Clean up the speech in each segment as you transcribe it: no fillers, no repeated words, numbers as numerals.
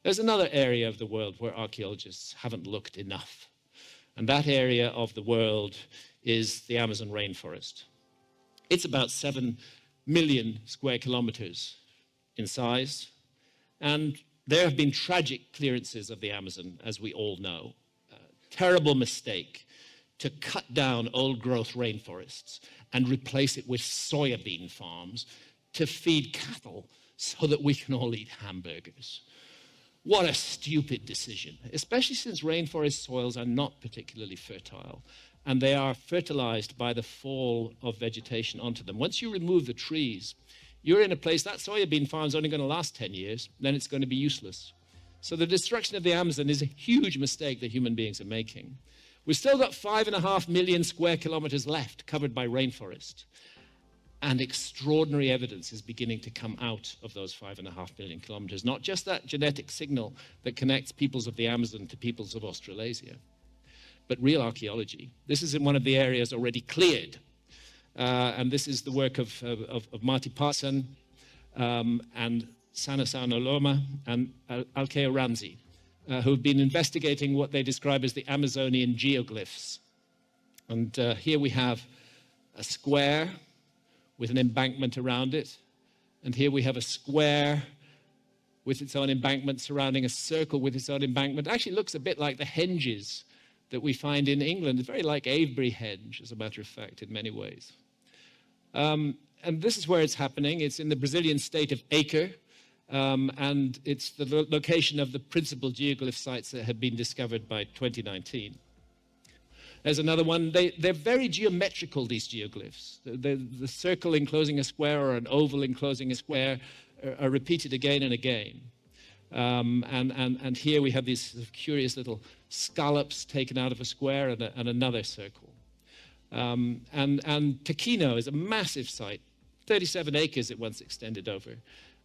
There's another area of the world where archaeologists haven't looked enough. And that area of the world is the Amazon rainforest. It's about 7 million square kilometers in size. And there have been tragic clearances of the Amazon, as we all know. Terrible mistake to cut down old-growth rainforests and replace it with soybean farms to feed cattle so that we can all eat hamburgers. What a stupid decision, especially since rainforest soils are not particularly fertile, and they are fertilized by the fall of vegetation onto them. Once you remove the trees, you're in a place, that soybean farm is only going to last 10 years, then it's going to be useless. So the destruction of the Amazon is a huge mistake that human beings are making. We've still got 5.5 million square kilometers left covered by rainforest. And extraordinary evidence is beginning to come out of those 5.5 million kilometers. Not just that genetic signal that connects peoples of the Amazon to peoples of Australasia, but real archaeology. This is in one of the areas already cleared. And this is the work of Marty Parson and Sanasau Noloma and Alkeo Ramsey, who've been investigating what they describe as the Amazonian geoglyphs. And here we have a square with an embankment around it. And here we have a square with its own embankment surrounding a circle with its own embankment. It actually looks a bit like the henges that we find in England. It's very like Avebury Henge, as a matter of fact, in many ways. And this is where it's happening. It's in the Brazilian state of Acre. And it's the location of the principal geoglyph sites that have been discovered by 2019. There's another one. They're very geometrical, these geoglyphs. The circle enclosing a square or an oval enclosing a square are repeated again and again. And here we have these sort of curious little scallops taken out of a square and another circle. And Taquino is a massive site, 37 acres it once extended over.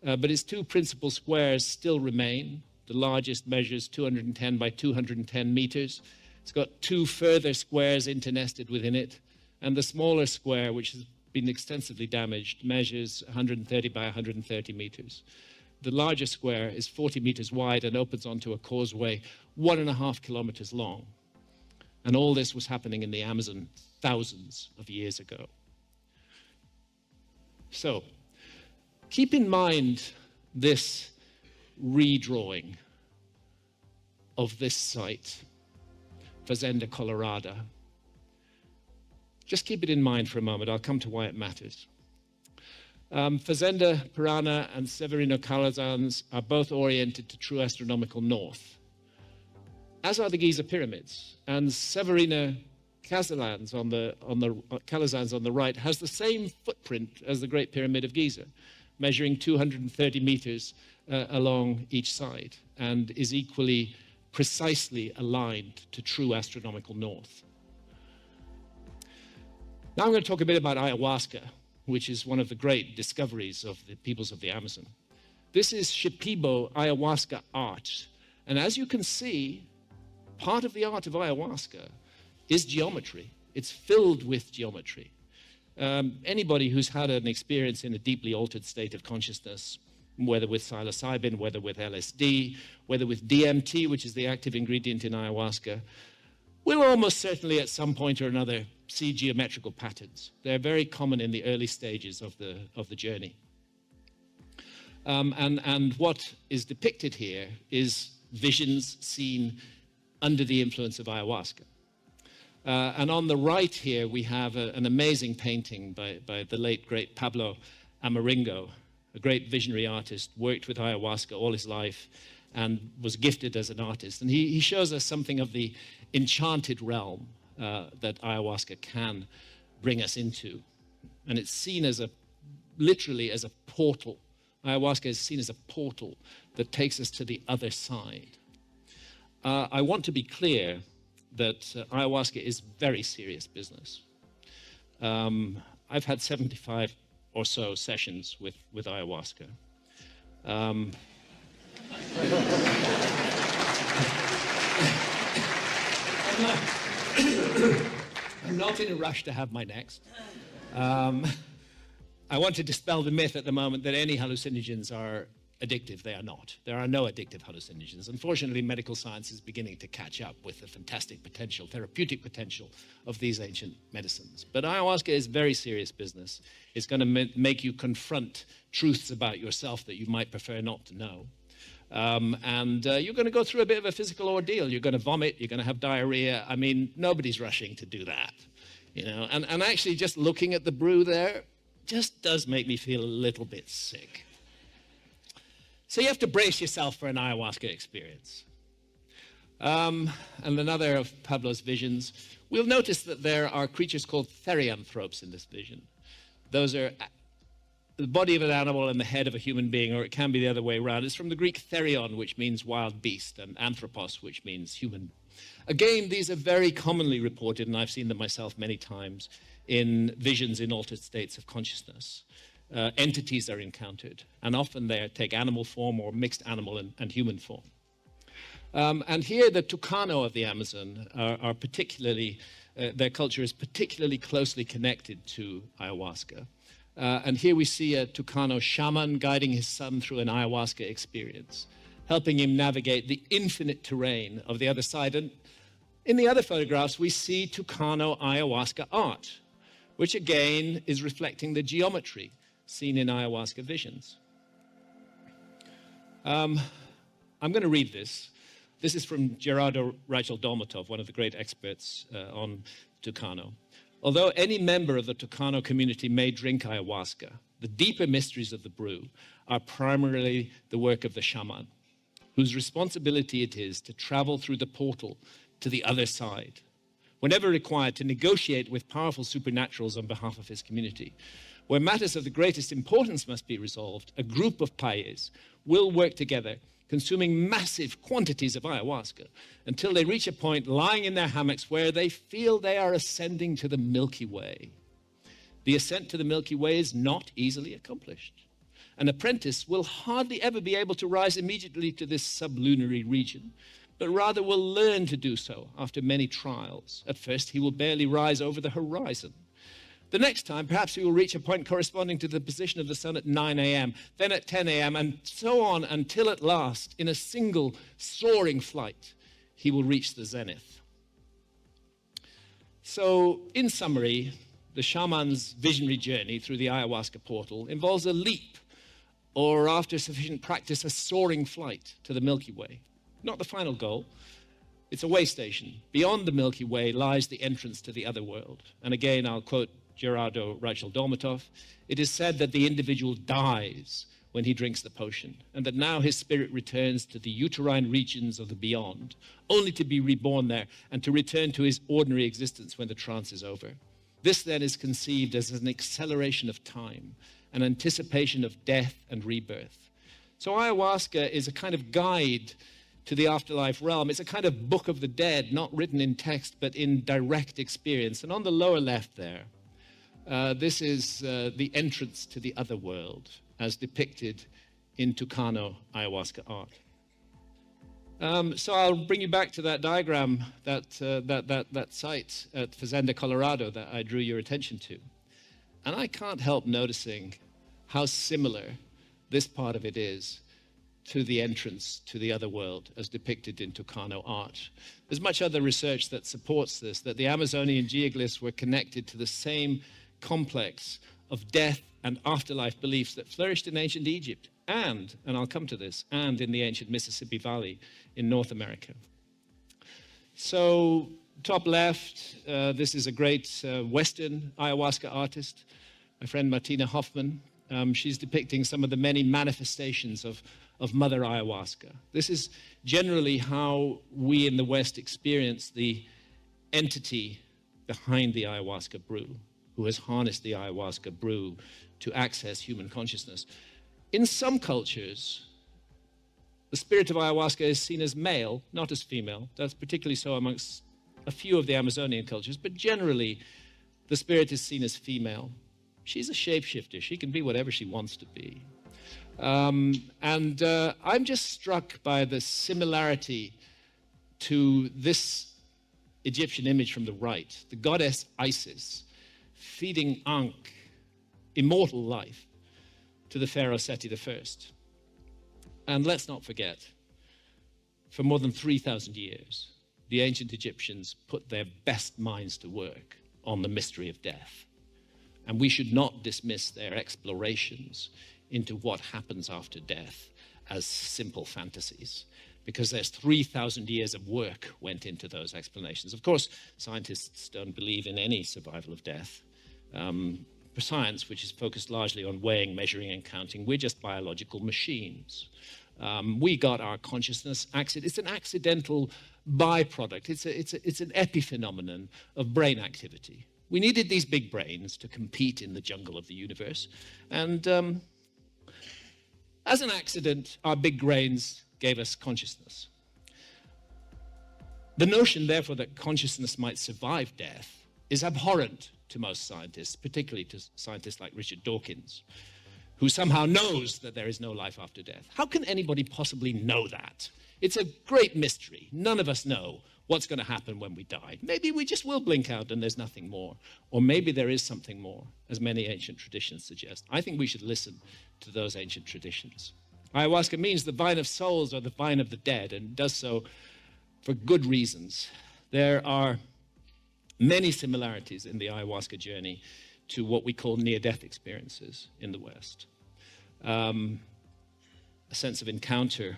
But its two principal squares still remain. The largest measures 210 by 210 meters. It's got two further squares internested within it. And the smaller square, which has been extensively damaged, measures 130 by 130 meters. The larger square is 40 meters wide and opens onto a causeway 1.5 kilometers long. And all this was happening in the Amazon thousands of years ago. So, keep in mind this redrawing of this site, Fazenda Colorada. Just keep it in mind for a moment. I'll come to why it matters. Fazenda Piranha and Severino Calazans are both oriented to true astronomical north, as are the Giza pyramids. And Severino Calazans on the right has the same footprint as the Great Pyramid of Giza, measuring 230 meters along each side, and is equally precisely aligned to true astronomical north. Now I'm going to talk a bit about ayahuasca, which is one of the great discoveries of the peoples of the Amazon. This is Shipibo ayahuasca art. And as you can see, part of the art of ayahuasca is geometry. It's filled with geometry. Anybody who's had an experience in a deeply altered state of consciousness, whether with psilocybin, whether with LSD, whether with DMT, which is the active ingredient in ayahuasca, will almost certainly at some point or another see geometrical patterns. They're very common in the early stages of the journey. And what is depicted here is visions seen under the influence of ayahuasca. And on the right here, we have an amazing painting by the late, great Pablo Amaringo, a great visionary artist, worked with ayahuasca all his life and was gifted as an artist. And he shows us something of the enchanted realm that ayahuasca can bring us into. And it's seen as literally as a portal. Ayahuasca is seen as a portal that takes us to the other side. I want to be clear that ayahuasca is very serious business. I've had 75 or so sessions with ayahuasca. I'm not in a rush to have my next. I want to dispel the myth at the moment that any hallucinogens are addictive, they are not. There are no addictive hallucinogens. Unfortunately, medical science is beginning to catch up with the fantastic potential, therapeutic potential of these ancient medicines. But ayahuasca is very serious business. It's going to make you confront truths about yourself that you might prefer not to know. You're going to go through a bit of a physical ordeal. You're going to vomit, you're going to have diarrhea. I mean, nobody's rushing to do that, you know. And actually just looking at the brew there just does make me feel a little bit sick. So you have to brace yourself for an ayahuasca experience. And another of Pablo's visions, we'll notice that there are creatures called therianthropes in this vision. Those are the body of an animal and the head of a human being, or it can be the other way around. It's from the Greek therion, which means wild beast, and anthropos, which means human. Again, these are very commonly reported, and I've seen them myself many times, in visions in altered states of consciousness. Entities are encountered, and often they take animal form or mixed animal and human form. And here the Tucano of the Amazon are particularly, their culture is particularly closely connected to ayahuasca. And here we see a Tucano shaman guiding his son through an ayahuasca experience, helping him navigate the infinite terrain of the other side. And in the other photographs, we see Tucano ayahuasca art, which again is reflecting the geometry seen in ayahuasca visions. I'm going to read this. This is from Gerardo Rachel Dolmatov, one of the great experts on Tucano. Although any member of the Tucano community may drink ayahuasca, the deeper mysteries of the brew are primarily the work of the shaman, whose responsibility it is to travel through the portal to the other side, whenever required to negotiate with powerful supernaturals on behalf of his community. Where matters of the greatest importance must be resolved, a group of payes will work together, consuming massive quantities of ayahuasca until they reach a point lying in their hammocks where they feel they are ascending to the Milky Way. The ascent to the Milky Way is not easily accomplished. An apprentice will hardly ever be able to rise immediately to this sublunary region, but rather will learn to do so after many trials. At first, he will barely rise over the horizon. The next time, perhaps he will reach a point corresponding to the position of the sun at 9 a.m., then at 10 a.m., and so on until at last, in a single soaring flight, he will reach the zenith. So, in summary, the shaman's visionary journey through the ayahuasca portal involves a leap, or after sufficient practice, a soaring flight to the Milky Way. Not the final goal. It's a way station. Beyond the Milky Way lies the entrance to the other world. And again, I'll quote Gerardo Rachel Dolmatov. It is said that the individual dies when he drinks the potion, and that now his spirit returns to the uterine regions of the beyond, only to be reborn there and to return to his ordinary existence when the trance is over. This then is conceived as an acceleration of time, an anticipation of death and rebirth. So ayahuasca is a kind of guide to the afterlife realm. It's a kind of book of the dead, not written in text, but in direct experience. And on the lower left there, this is the entrance to the other world, as depicted in Tucano ayahuasca art. So I'll bring you back to that diagram, that site at Fazenda, Colorado, that I drew your attention to. And I can't help noticing how similar this part of it is to the entrance to the other world, as depicted in Tucano art. There's much other research that supports this, that the Amazonian geoglyphs were connected to the same complex of death and afterlife beliefs that flourished in ancient Egypt and I'll come to this, and in the ancient Mississippi Valley in North America. So top left, this is a great Western ayahuasca artist, my friend Martina Hoffman. She's depicting some of the many manifestations of Mother Ayahuasca. This is generally how we in the West experience the entity behind the ayahuasca brew, who has harnessed the ayahuasca brew to access human consciousness. In some cultures, the spirit of ayahuasca is seen as male, not as female. That's particularly so amongst a few of the Amazonian cultures, but generally the spirit is seen as female. She's a shapeshifter. She can be whatever she wants to be. I'm just struck by the similarity to this Egyptian image from the right, the goddess Isis feeding Ankh, immortal life, to the pharaoh Seti I. And let's not forget, for more than 3,000 years, the ancient Egyptians put their best minds to work on the mystery of death. And we should not dismiss their explorations into what happens after death as simple fantasies, because there's 3,000 years of work went into those explanations. Of course, scientists don't believe in any survival of death. For science, which is focused largely on weighing, measuring, and counting, we're just biological machines. We got our consciousness. It's an accidental byproduct. It's an epiphenomenon of brain activity. We needed these big brains to compete in the jungle of the universe. And as an accident, our big brains gave us consciousness. The notion, therefore, that consciousness might survive death is abhorrent to most scientists, particularly to scientists like Richard Dawkins, who somehow knows that there is no life after death. How can anybody possibly know that? It's a great mystery. None of us know what's going to happen when we die. Maybe we just will blink out and there's nothing more. Or maybe there is something more, as many ancient traditions suggest. I think we should listen to those ancient traditions. Ayahuasca means the vine of souls or the vine of the dead, and does so for good reasons. There are many similarities in the ayahuasca journey to what we call near-death experiences in the West. A sense of encounter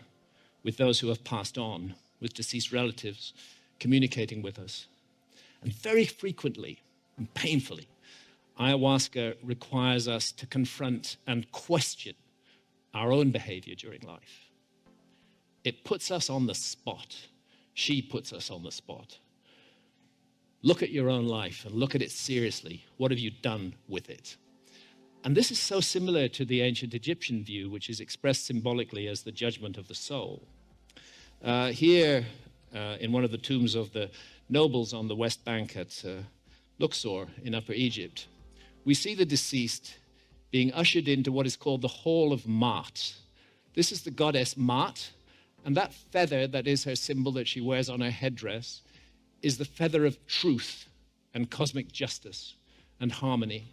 with those who have passed on, with deceased relatives, communicating with us. And very frequently and painfully, ayahuasca requires us to confront and question our own behavior during life. It puts us on the spot. She puts us on the spot. Look at your own life and look at it seriously. What have you done with it? And this is so similar to the ancient Egyptian view, which is expressed symbolically as the judgment of the soul. Here, in one of the tombs of the nobles on the West Bank at Luxor in Upper Egypt, we see the deceased being ushered into what is called the Hall of Maat. This is the goddess Maat, and that feather that is her symbol that she wears on her headdress is the feather of truth and cosmic justice and harmony.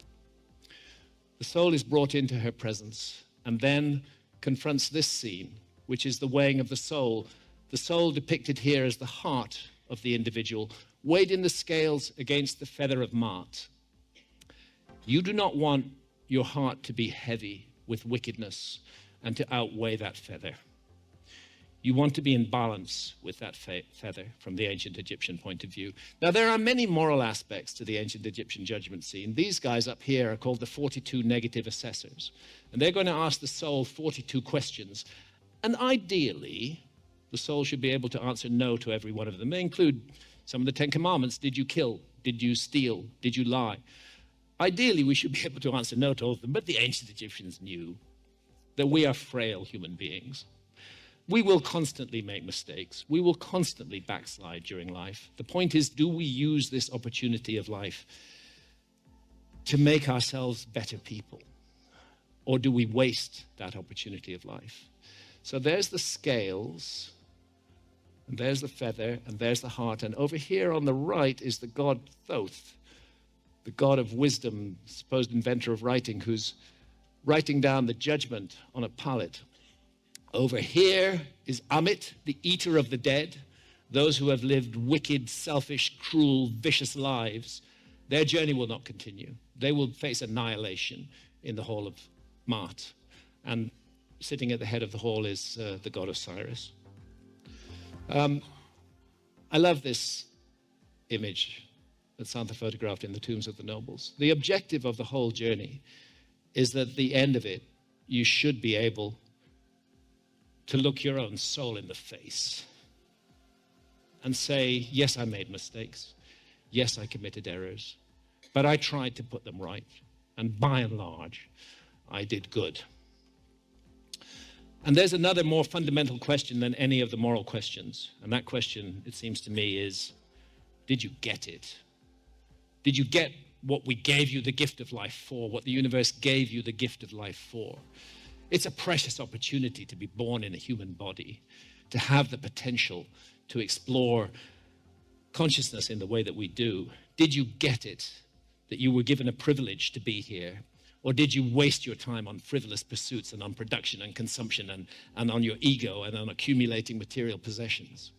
The soul is brought into her presence and then confronts this scene, which is the weighing of the soul depicted here as the heart of the individual, weighed in the scales against the feather of Maat. You do not want your heart to be heavy with wickedness and to outweigh that feather. You want to be in balance with that feather from the ancient Egyptian point of view. Now, there are many moral aspects to the ancient Egyptian judgment scene. These guys up here are called the 42 negative assessors. And they're going to ask the soul 42 questions. And ideally, the soul should be able to answer no to every one of them. They include some of the 10 Commandments. Did you kill? Did you steal? Did you lie? Ideally, we should be able to answer no to all of them. But the ancient Egyptians knew that we are frail human beings. We will constantly make mistakes. We will constantly backslide during life. The point is, do we use this opportunity of life to make ourselves better people? Or do we waste that opportunity of life? So there's the scales, and there's the feather, and there's the heart. And over here on the right is the god Thoth, the god of wisdom, supposed inventor of writing, who's writing down the judgment on a pallet. Over here is Amit, the eater of the dead, those who have lived wicked, selfish, cruel, vicious lives. Their journey will not continue. They will face annihilation in the Hall of Maat. And sitting at the head of the hall is the god Osiris. I love this image that Santa photographed in the tombs of the nobles. The objective of the whole journey is that at the end of it, you should be able to look your own soul in the face and say, yes, I made mistakes. Yes, I committed errors, but I tried to put them right. And by and large, I did good. And there's another more fundamental question than any of the moral questions. And that question, it seems to me, is, did you get it? Did you get what we gave you the gift of life for, what the universe gave you the gift of life for? It's a precious opportunity to be born in a human body, to have the potential to explore consciousness in the way that we do. Did you get it, that you were given a privilege to be here? Or did you waste your time on frivolous pursuits and on production and consumption and on your ego and on accumulating material possessions?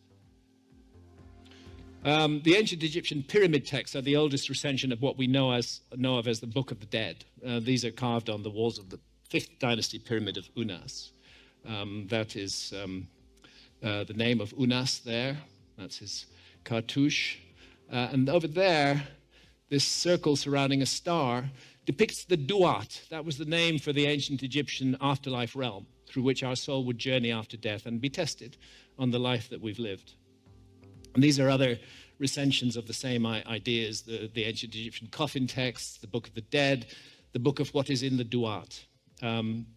The ancient Egyptian pyramid texts are the oldest recension of what we know of as the Book of the Dead. These are carved on the walls of the 5th dynasty pyramid of Unas. That is the name of Unas there. That's his cartouche. And over there, this circle surrounding a star depicts the Duat. That was the name for the ancient Egyptian afterlife realm through which our soul would journey after death and be tested on the life that we've lived. And these are other recensions of the same ideas, the ancient Egyptian coffin texts, the Book of the Dead, the book of what is in the Duat.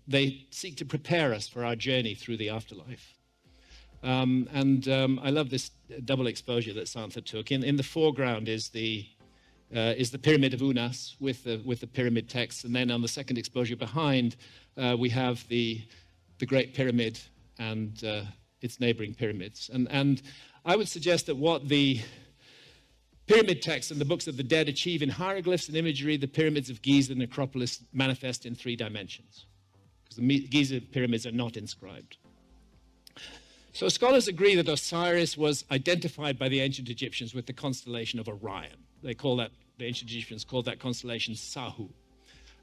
They seek to prepare us for our journey through the afterlife. I love this double exposure that Santha took. In the foreground is the pyramid of Unas with the pyramid text, and then on the second exposure behind we have the Great Pyramid and its neighboring pyramids. And I would suggest that what the pyramid texts and the books of the dead achieve in hieroglyphs and imagery, the pyramids of Giza and Acropolis manifest in 3 dimensions, because the Giza pyramids are not inscribed. So scholars agree that Osiris was identified by the ancient Egyptians with the constellation of Orion. The ancient Egyptians called that constellation Sahu.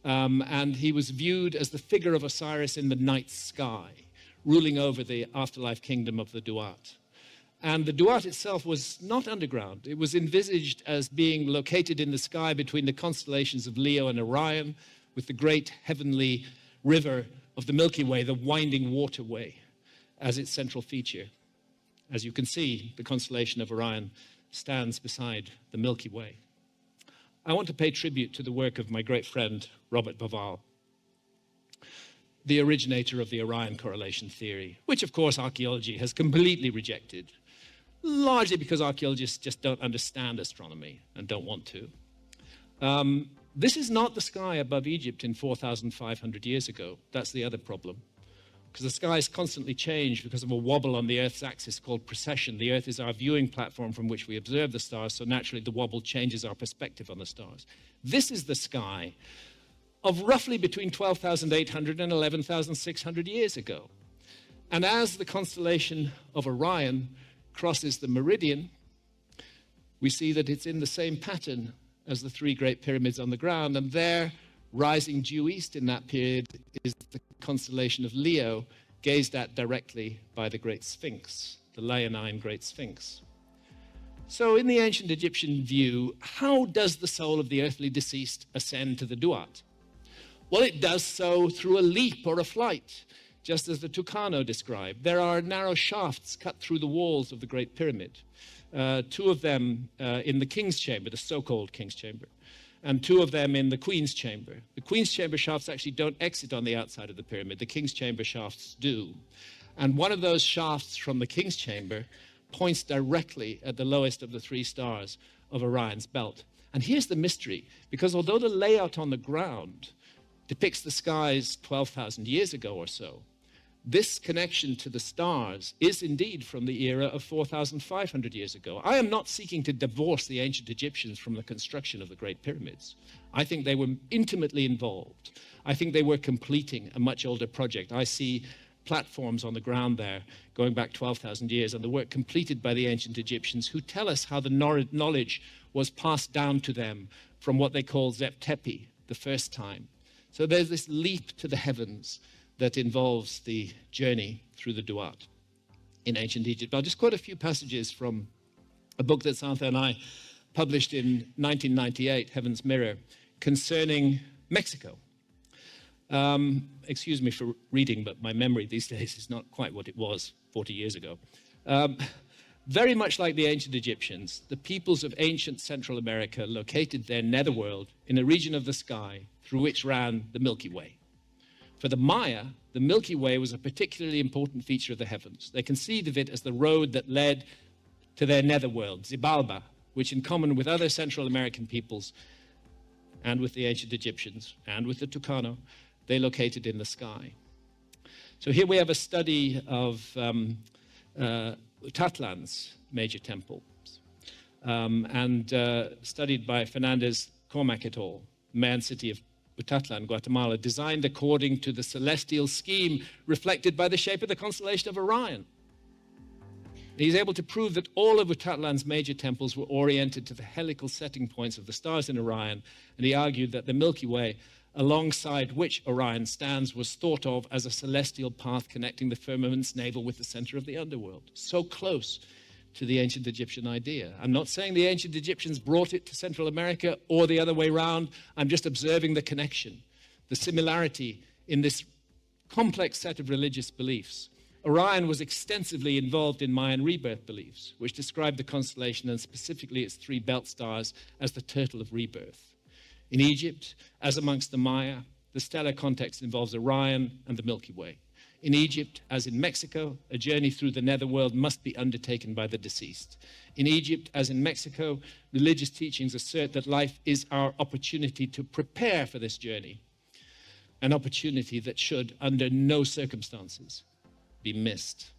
And he was viewed as the figure of Osiris in the night sky, ruling over the afterlife kingdom of the Duat. And the Duat itself was not underground. It was envisaged as being located in the sky between the constellations of Leo and Orion, with the great heavenly river of the Milky Way, the winding waterway, as its central feature. As you can see, the constellation of Orion stands beside the Milky Way. I want to pay tribute to the work of my great friend, Robert Bauval, the originator of the Orion correlation theory, which, of course, archaeology has completely rejected, largely because archaeologists just don't understand astronomy and don't want to. This is not the sky above Egypt in 4,500 years ago. That's the other problem. Because the skies constantly change because of a wobble on the Earth's axis called precession. The Earth is our viewing platform from which we observe the stars, so naturally the wobble changes our perspective on the stars. This is the sky of roughly between 12,800 and 11,600 years ago. And as the constellation of Orion crosses the meridian, we see that it's in the same pattern as the 3 great pyramids on the ground, and there, rising due east in that period, is the constellation of Leo, gazed at directly by the Great Sphinx, the Leonine Great Sphinx. So in the ancient Egyptian view, how does the soul of the earthly deceased ascend to the Duat? Well, it does so through a leap or a flight, just as the Tucano described. There are narrow shafts cut through the walls of the Great Pyramid, 2 of them in the King's Chamber, the so-called King's Chamber, and 2 of them in the Queen's Chamber. The Queen's Chamber shafts actually don't exit on the outside of the pyramid. The King's Chamber shafts do. And one of those shafts from the King's Chamber points directly at the lowest of the 3 stars of Orion's belt. And here's the mystery, because although the layout on the ground depicts the skies 12,000 years ago or so, this connection to the stars is indeed from the era of 4,500 years ago. I am not seeking to divorce the ancient Egyptians from the construction of the Great Pyramids. I think they were intimately involved. I think they were completing a much older project. I see platforms on the ground there going back 12,000 years and the work completed by the ancient Egyptians, who tell us how the knowledge was passed down to them from what they call Zep Tepi, the first time. So there's this leap to the heavens that involves the journey through the Duat in ancient Egypt. I'll just quote a few passages from a book that Santha and I published in 1998, Heaven's Mirror, concerning Mexico. Excuse me for reading, but my memory these days is not quite what it was 40 years ago. Very much like the ancient Egyptians, the peoples of ancient Central America located their netherworld in a region of the sky through which ran the Milky Way. For the Maya, the Milky Way was a particularly important feature of the heavens. They conceived of it as the road that led to their netherworld, Xibalba, which in common with other Central American peoples and with the ancient Egyptians and with the Tucano, they located in the sky. So here we have a study of Tatlan's major temples, and studied by Fernandez Cormac et al., man city of Butatlan, Guatemala, designed according to the celestial scheme reflected by the shape of the constellation of Orion. He's able to prove that all of Butatlan's major temples were oriented to the helical setting points of the stars in Orion, and he argued that the Milky Way, alongside which Orion stands, was thought of as a celestial path connecting the firmament's navel with the center of the underworld. So close to the ancient Egyptian idea. I'm not saying the ancient Egyptians brought it to Central America or the other way around. I'm just observing the connection, the similarity in this complex set of religious beliefs. Orion was extensively involved in Mayan rebirth beliefs, which described the constellation and specifically its three belt stars as the turtle of rebirth. In Egypt, as amongst the Maya, the stellar context involves Orion and the Milky Way. In Egypt, as in Mexico, a journey through the netherworld must be undertaken by the deceased. In Egypt, as in Mexico, religious teachings assert that life is our opportunity to prepare for this journey, an opportunity that should, under no circumstances, be missed.